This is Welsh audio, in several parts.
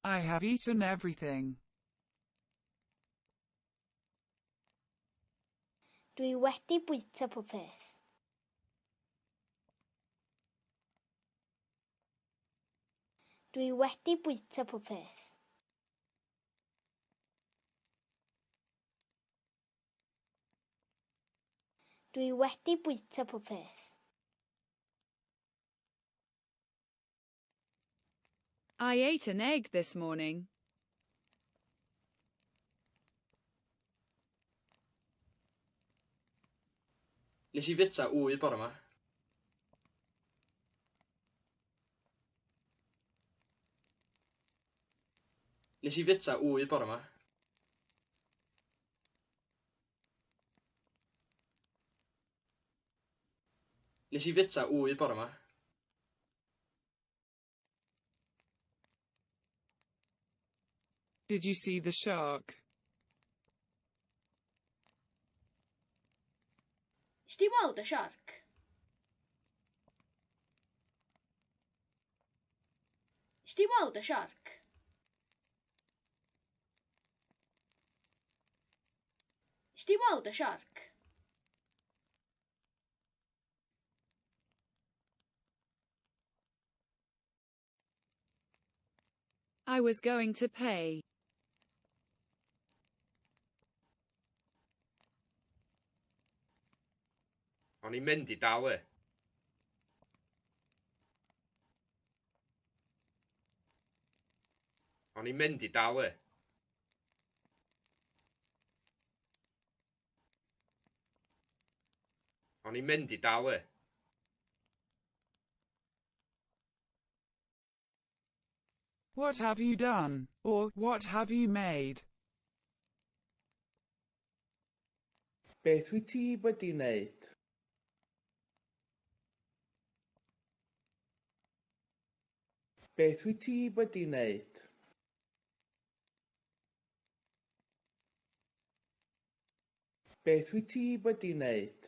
I have eaten everything. Dwi wedi bwyta popeth. Dwi wedi bwyta popeth. Dwi wedi bwyta popeth. I ate an egg this morning. Nes I fita wy bore yma. Nes I fita wy bore yma. Nes I fita wy bore yma. Did you see the shark? Nes di weld y siarc? Nes di weld y siarc? Nes di weld y siarc? I was going to pay. O'n i'n mynd I dalu. O'n i'n mynd I dalu. O'n i'n mynd I dalu. What have you done? Or, what have you made? Beth wyt ti wedi wneud? Beth wyt ti wedi wneud? Beth wyt ti wedi wneud?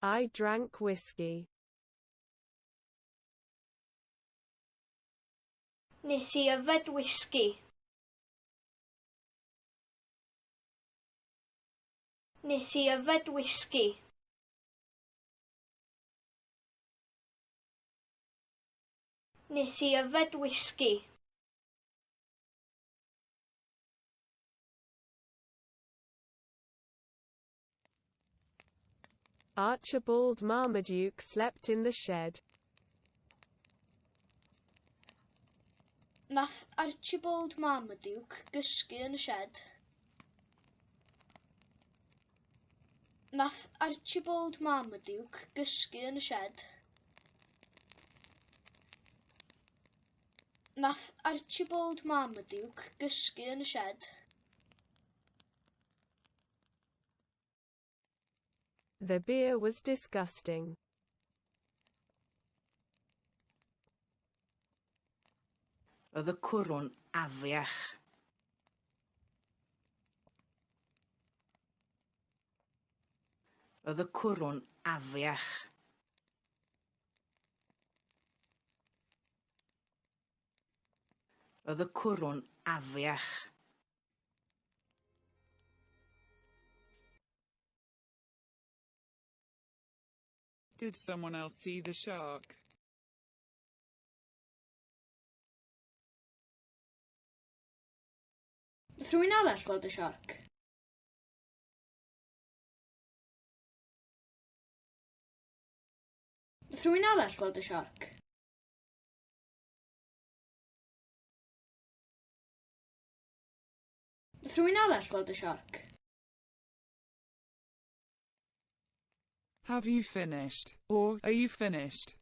I drank whiskey. Nes I yfed whisky. Nes I yfed whisky. Nes I yfed whisky. Archibald Marmaduke slept in the shed. Nath Archibald Marmaduke gysgu yn y shed. Nath Archibald Marmaduke gysgu yn y shed. Nath Archibald Marmaduke gysgu yn y shed. The beer was disgusting. Oedd y cwrwn afiach. Oedd y cwrwn afiach. Oedd y cwrwn afiach. Did someone else see the shark? Nath rhywun arall weld y siarc? Nath rhywun arall weld y siarc? Nath rhywun arall weld y siarc? Have you finished? Or, are you finished?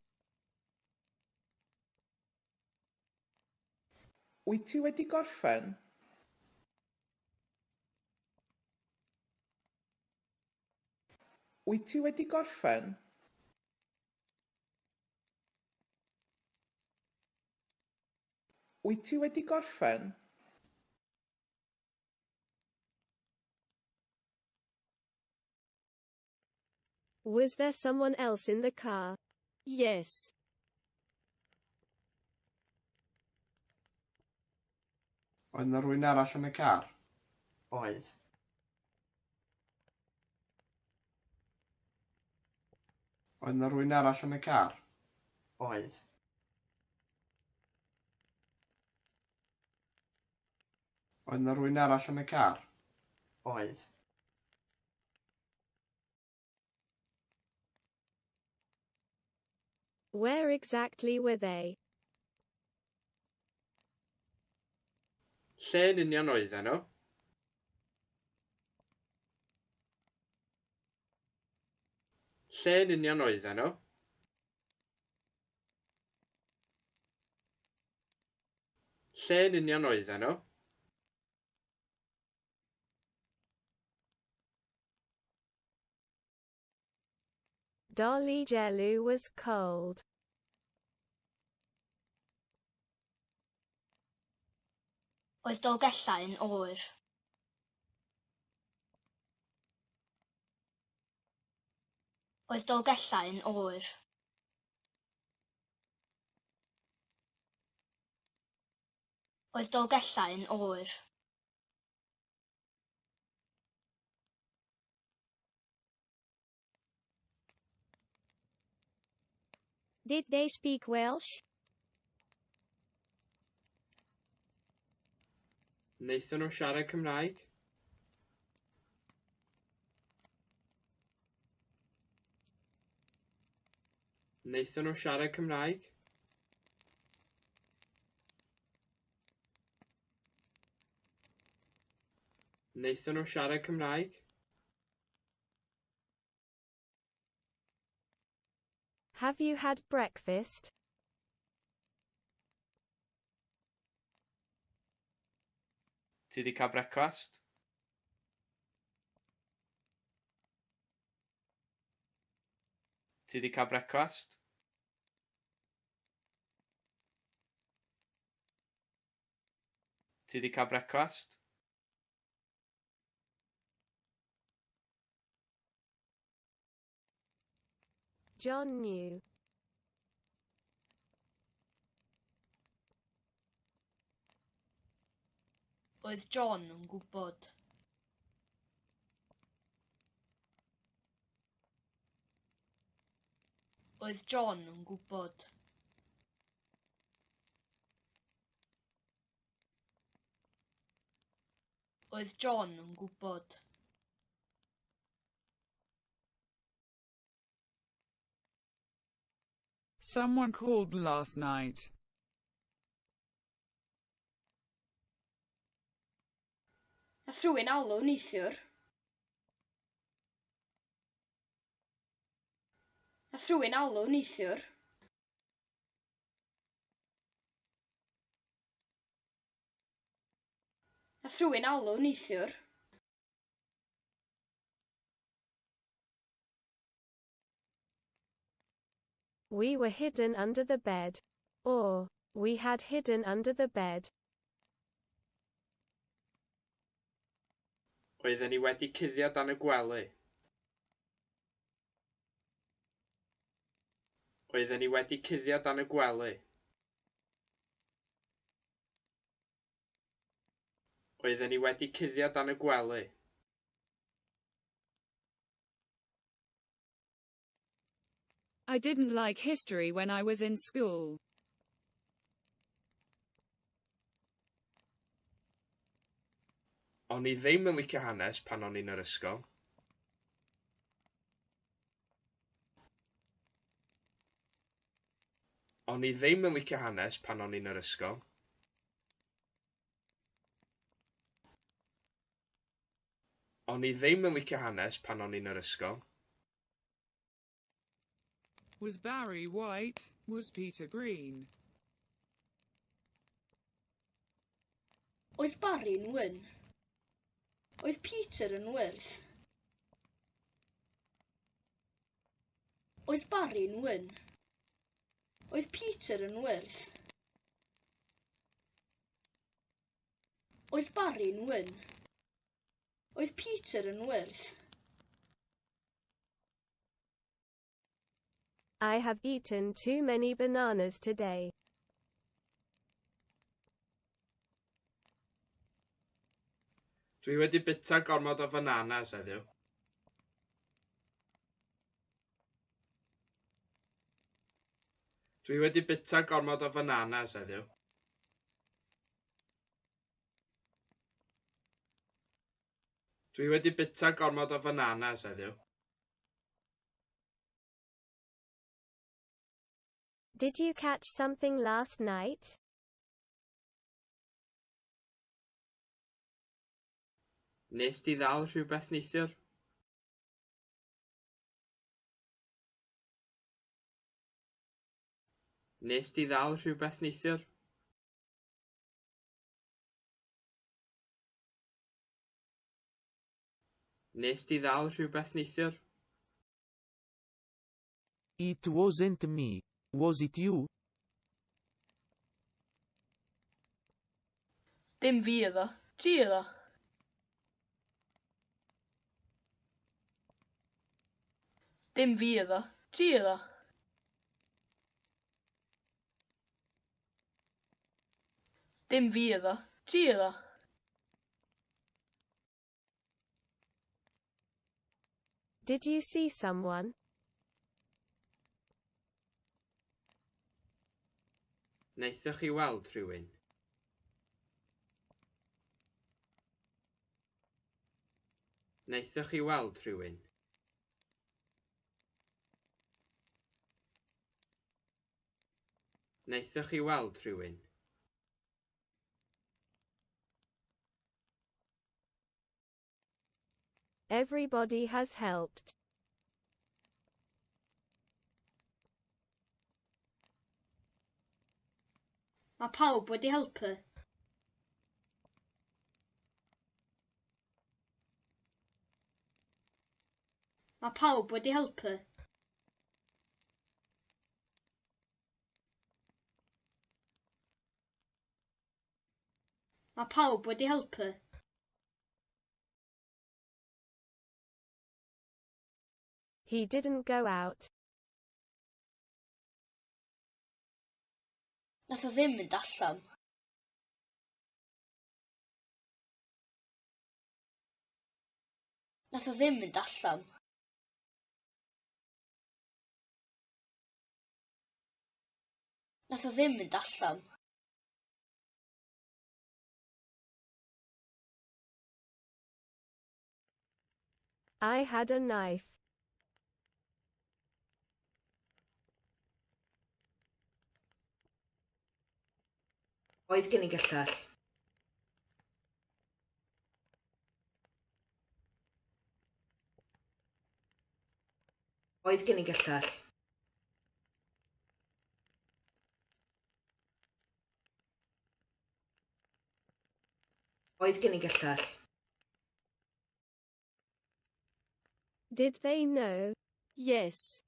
Wyt ti wedi gorffen? Wyt ti wedi gorffen? Wyt ti wedi gorffen? Was there someone else in the car? Yes. Oedd 'na rhywun arall yn y car? Oedd. Oedd 'na rhywun arall yn y car? Oedd. Oedd 'na rhywun arall yn y car? Oedd. Where exactly were they? Lle yn union oedden nhw? Lle yn union oedden nhw? Lle yn union oedden nhw? Dolly Jellu was cold. Oedd Dolgellau yn oer. Oedd Dolgellau yn oer. Oedd Dolgellau yn oer. Did they speak Welsh? Wnaethon nhw siarad Cymraeg? Wnaethon nhw siarad Cymraeg? Wnaethon nhw siarad Cymraeg? Have you had breakfast? Ti 'di cael brecwast? Ti 'di cael brecwast? Ti 'di cael brecwast? John knew. Oedd John yn gwybod. Oedd John yn gwybod. Oedd John yn gwybod. Someone called last night. Nath rhywun alw neithiwr. Nath rhywun alw neithiwr. Nath rhywun alw neithiwr. We were hidden under the bed. Or, we had hidden under the bed. Oedden ni wedi cuddio dan y gwely. Oedden ni wedi cuddio dan y gwely. Oedden ni wedi cuddio dan y gwely. I didn't like history when I was in school. O'n i ddim yn licio hanes pan o'n i'n yr ysgol. O'n i ddim yn licio hanes pan o'n i'n yr ysgol. O'n i ddim yn licio hanes pan o'n i'n yr ysgol. Was Barry white? Was Peter green? Oedd Barry'n wyn. Oedd Peter yn wyrdd. Oedd Barry'n wyn. Oedd Peter yn wyrdd. Oedd Barry'n wyn. Oedd Peter yn wyrdd. I have eaten too many bananas today. Dwi wedi bita gormod o fananas heddiw. Dwi wedi bita gormod o fananas heddiw. Dwi wedi bita gormod o fananas heddiw. Did you catch something last night? Wnest ti ddal rhywbeth neithiwr? Wnest ti ddal rhywbeth neithiwr? Wnest ti ddal rhywbeth neithiwr? It wasn't me. Was it you? Dim fi iddo. Ti iddo. Dim fi iddo. Ti iddo. Dim fi iddo. Ti iddo. Did you see someone? Wnaethoch chi weld rhywun? Wnaethoch chi weld rhywun? Wnaethoch chi weld rhywun? Everybody has helped. Mae pawb wedi helpu. Mae pawb wedi helpu. Mae pawb wedi helpu. He didn't go out. Nath o ddim mynd allan. Nath o ddim mynd allan. Nath o ddim mynd allan. I had a knife. Oedd gen i gyllell. Oedd gen i gyllell. Oedd gen i gyllell. Did they know? Yes.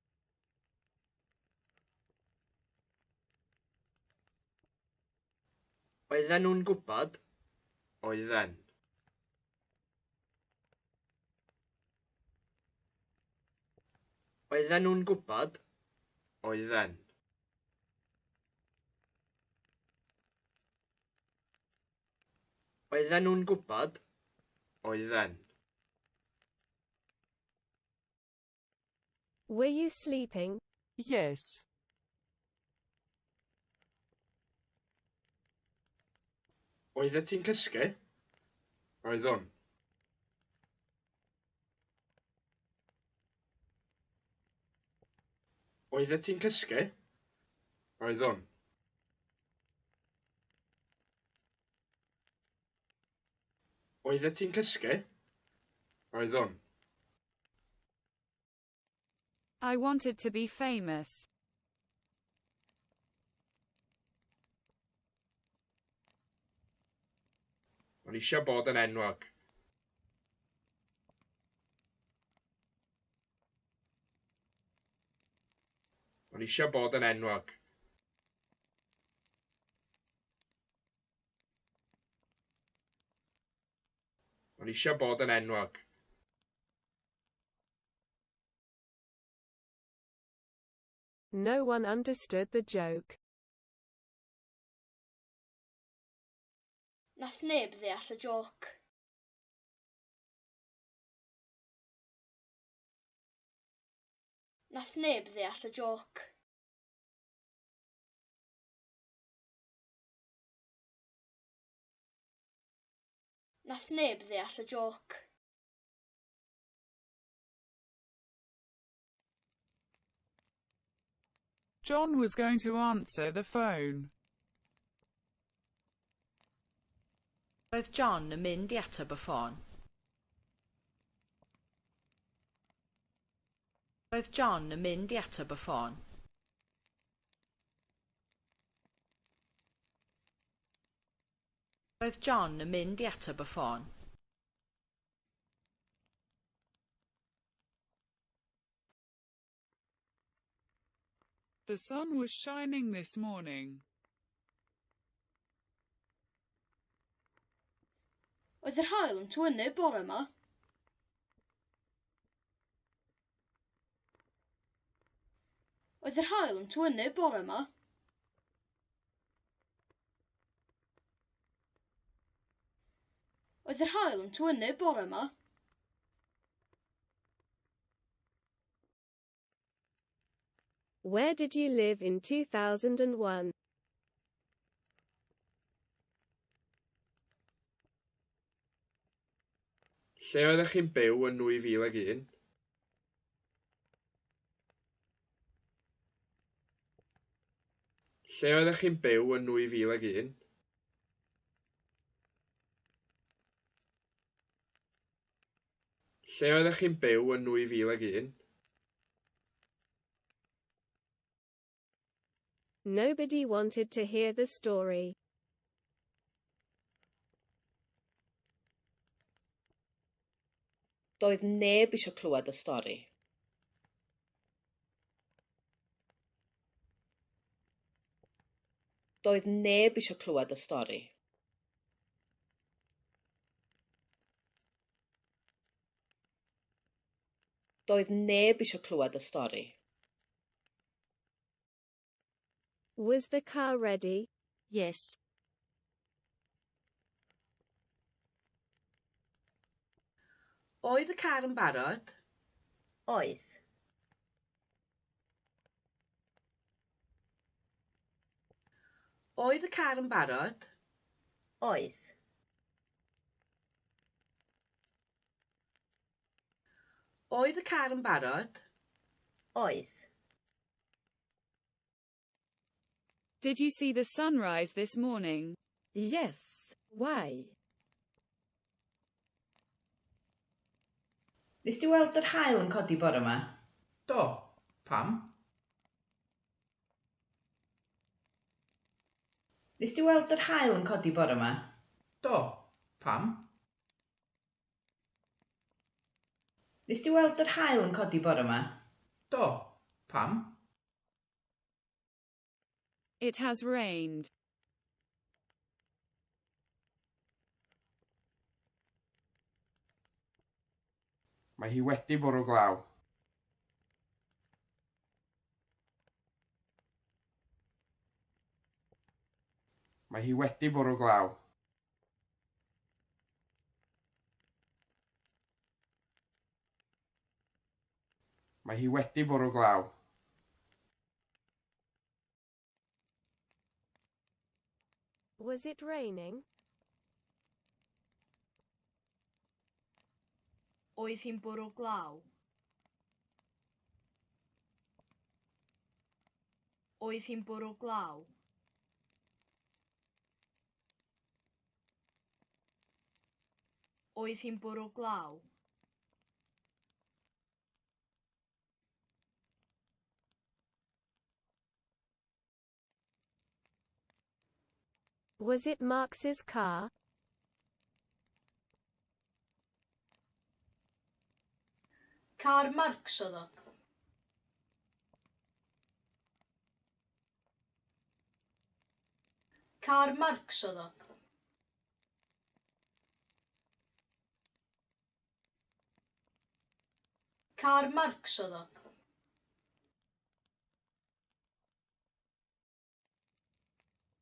Oedden nhw'n gwybod? Oedden. Oedden nhw'n gwybod? Oedden. Oedden nhw'n gwybod? Oedden. Were you sleeping? Yes. Oeddet ti'n cysgu? Oeddwn. Oeddet ti'n cysgu? Oeddwn. Oeddet ti'n cysgu? Oeddwn. I wanted to be famous. O'n eisiau bod yn enwog. O'n eisiau bod yn enwog. O'n eisiau bod yn enwog. No one understood the joke. Nath neb ddeall y joc. Nath neb ddeall y joc. Nath neb ddeall y joc. John was going to answer the phone. Roedd John yn mynd i ateb y ffôn. Roedd John yn mynd i ateb y ffôn. Roedd John yn mynd i ateb y ffôn. The sun was shining this morning. Oedd yr haul yn twynu bore yma. Oedd yr haul yn twynu bore yma. Oedd yr haul yn twynu bore yma. Where did you live in 2001? Lle oeddech chi'n byw yn 2001? Lle oeddech chi'n byw yn 2001? Lle oeddech chi'n byw yn 2001? Nobody wanted to hear the story. Doedd neb eisiau clywed y stori. Doedd neb eisiau clywed y stori. Doedd neb eisiau clywed y stori. Was the car ready? Yes. Oedd y car yn barod? Oedd. Oedd y car yn barod? Oedd. Oedd y car yn barod? Oedd. Did you see the sunrise this morning? Yes. Why? Nes di weld yr haul yn codi bore yma? Do. Pam? Nes di weld yr haul yn codi bore yma? Do. Pam? Nes di weld yr haul yn codi bore yma? Do. Pam? It has rained. Mae hi wedi bwrw glaw. Mae hi wedi bwrw glaw. Mae hi wedi bwrw glaw. Was it raining? Oedd hi'n bwrw glaw. Oedd hi'n bwrw glaw. Oedd hi'n bwrw glaw. Was it Marx's car? Car Marx oedd o. Car Marx oedd o. Car Marx oedd o.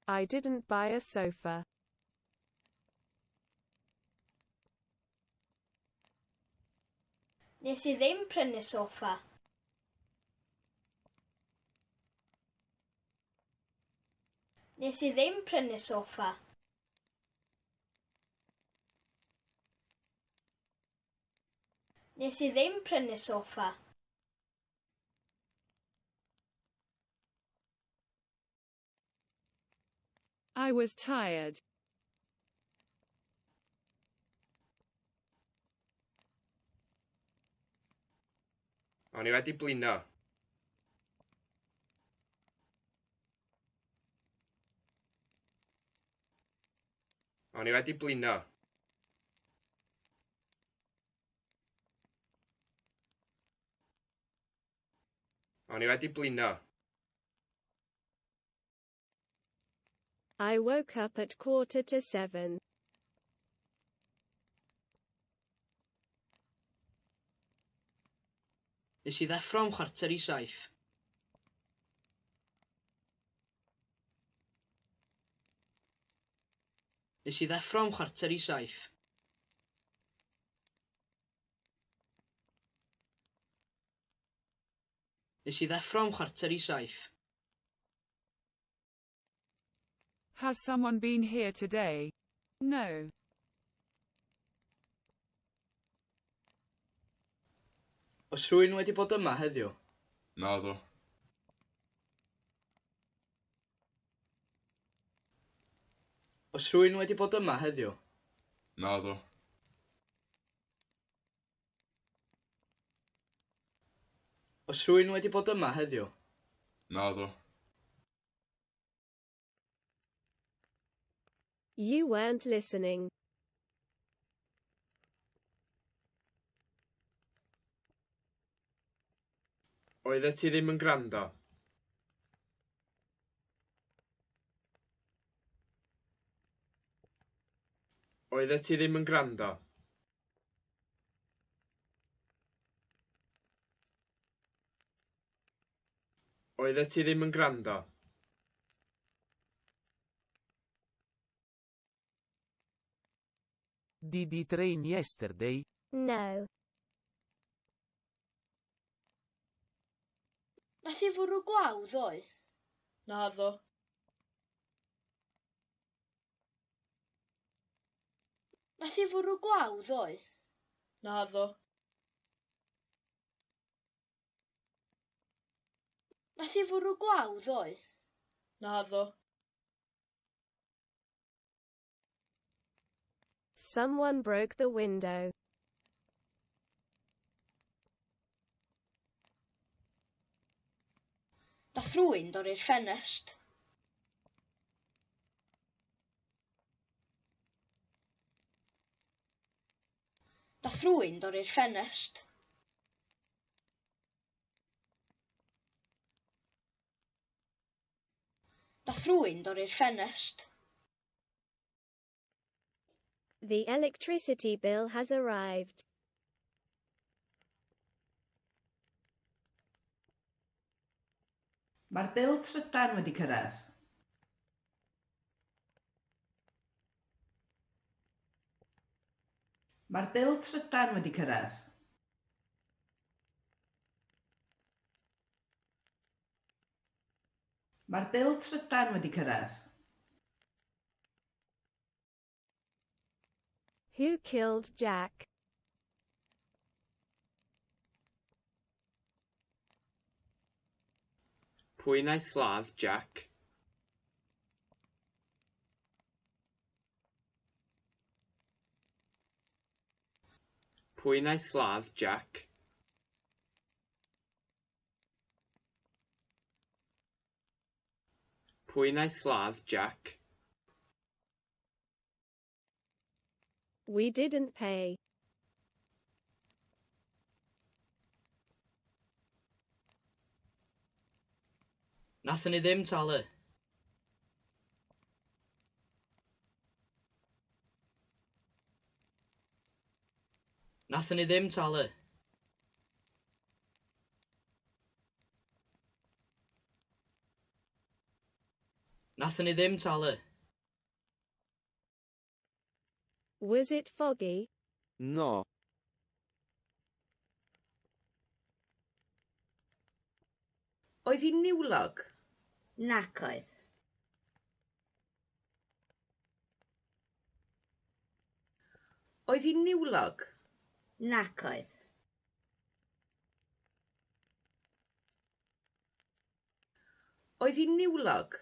I didn't buy a sofa. Nes I ddim prynu soffa. Nes I ddim prynu soffa. Nes I ddim prynu soffa. I was tired. O'n i wedi blino. O'n i wedi blino. O'n i wedi blino. I woke up at 6:45. Nes I ddeffro am 6:45. Nes I ddeffro am 6:45. Nes I ddeffro am 6:45. Has someone been here today? No. Oes rhywun wedi bod yma heddiw? Naddo. Oes rhywun wedi bod yma heddiw? Naddo. Oes rhywun wedi bod yma heddiw? Naddo. You weren't listening. Oeddet ti ddim yn gwrando. Oeddet ti ddim yn gwrando. Oeddet ti ddim yn gwrando. Did it rain yesterday? No. Nath I fwrw glaw ddoe? Naddo. Nath I fwrw glaw ddoe? Naddo. Nath I fwrw glaw ddoe? Naddo. Someone broke the window. Nath rhywun dorri'r ffenest. Nath rhywun dorri'r ffenest. Nath rhywun dorri'r ffenest. The electricity bill has arrived. Mae'r bil trydan wedi cyrraedd. Mae'r bil trydan wedi cyrraedd. Mae'r bil trydan wedi cyrraedd. Who killed Jack? Pwy wnaeth lladd Jack? Pwy wnaeth lladd Jack? Pwy wnaeth lladd Jack? We didn't pay. Nathon ni ddim talu. Nathon ni ddim talu. Nathon Nathon ni ddim talu. Was it foggy? No. Oedd hi'n niwlog? Nac oedd. Oedd hi'n niwlog? Nac oedd. Oedd hi'n niwlog?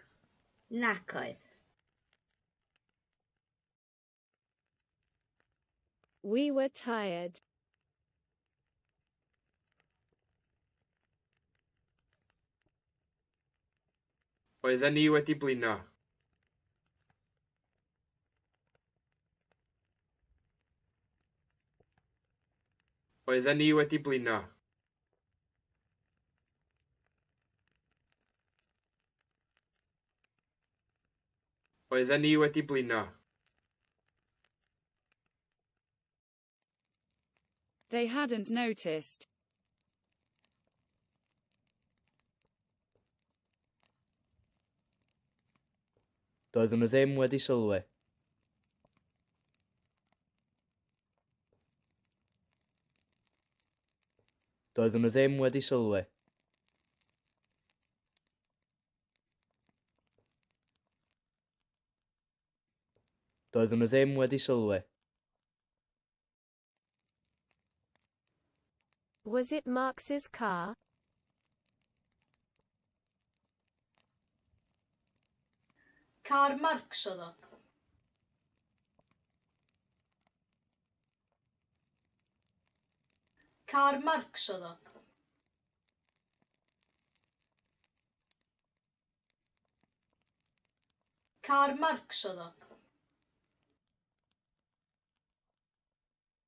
Nac oedd. We were tired. Oedden ni wedi blino. Oedden ni wedi blino. Oedden ni wedi blino. They hadn't noticed. Doedden nhw ddim wedi sylwi. Doedden nhw ddim wedi sylwi. Doedden nhw ddim wedi sylwi. Was it Marx's car? Car Marx oedd o. Car Marx oedd o. Car Marx oedd o.